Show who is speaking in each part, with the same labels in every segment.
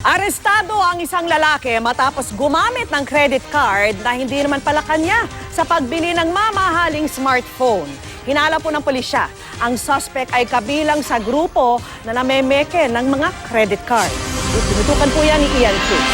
Speaker 1: Arestado ang isang lalaki matapos gumamit ng credit card na hindi naman pala kanya sa pagbili ng mamahaling smartphone. Hinala po ng pulisya, ang suspect ay kabilang sa grupo na namemeke ng mga credit card. Tinutukan po yan ni Ian Cruz.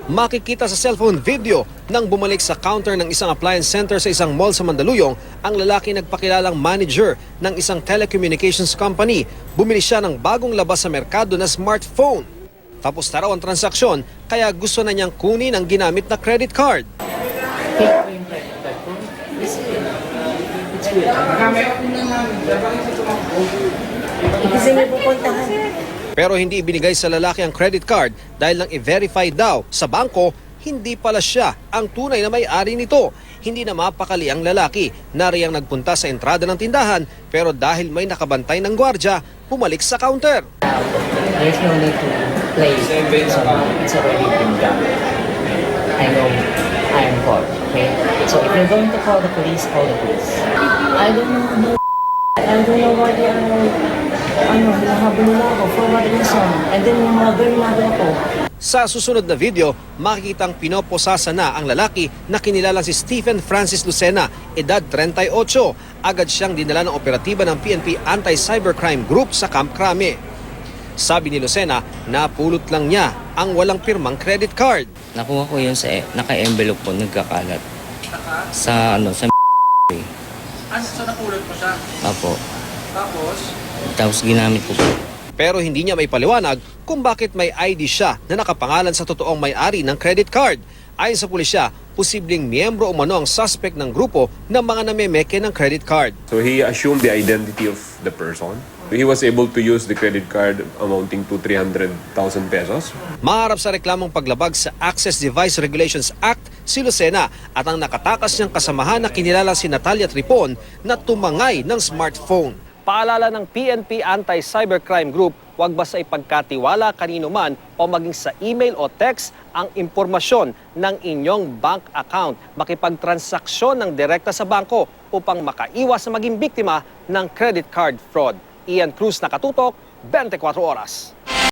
Speaker 2: Makikita sa cellphone video nang bumalik sa counter ng isang appliance center sa isang mall sa Mandaluyong ang lalaki nagpakilalang manager ng isang telecommunications company. Bumili siya ng bagong labas sa merkado na smartphone. Tapos na raw ang transaksyon kaya gusto na niyang kunin ang ginamit na credit card.
Speaker 3: Kasi may pupuntahan.
Speaker 2: Pero hindi ibinigay sa lalaki ang credit card dahil nang i-verify daw sa bangko, hindi pala siya ang tunay na may-ari nito. Hindi na mapakali ang lalaki na riyang nagpunta sa entrada ng tindahan pero dahil may nakabantay ng gwardya, pumalik sa counter.
Speaker 3: There's no need to play. It's already been done. I know I am caught, okay? So if you're going to call the police, call the police. I don't know why they are, hinahabol nila ako for what reason. And then yung mga girl na ako.
Speaker 2: Sa susunod na video, makikitang pinoposasa na ang lalaki na kinilalang si Stephen Francis Lucena, edad 38. Agad siyang dinala ng operatiba ng PNP Anti-Cybercrime Group sa Camp Crame. Sabi ni Lucena, napulot lang niya ang walang pirmang credit card.
Speaker 4: Nakuha ko yun sa naka-envelope po, nagkakalat. Sa sa
Speaker 2: So napulot mo siya?
Speaker 4: Apo.
Speaker 2: Tapos?
Speaker 4: Tapos ginamit ko po.
Speaker 2: Pero hindi niya may paliwanag kung bakit may ID siya na nakapangalan sa totoong may-ari ng credit card. Ayon sa pulisya, posibleng miyembro umano ang suspect ng grupo ng mga namemeke ng credit card.
Speaker 5: So he assumed the identity of the person. He was able to use the credit card amounting to 300,000 pesos.
Speaker 2: Maharap sa reklamong paglabag sa Access Device Regulations Act si Lucena at ang nakatakas niyang kasamahan na kinilala si Natalia Tripon na tumangay ng smartphone. Paalala ng PNP Anti-Cybercrime Group, huwag basta ipagkatiwala kanino man o maging sa email o text ang impormasyon ng inyong bank account. Makipagtransaksyon ng direkta sa bangko upang makaiwas na maging biktima ng credit card fraud. Ian Cruz, Nakatutok, 24 Oras.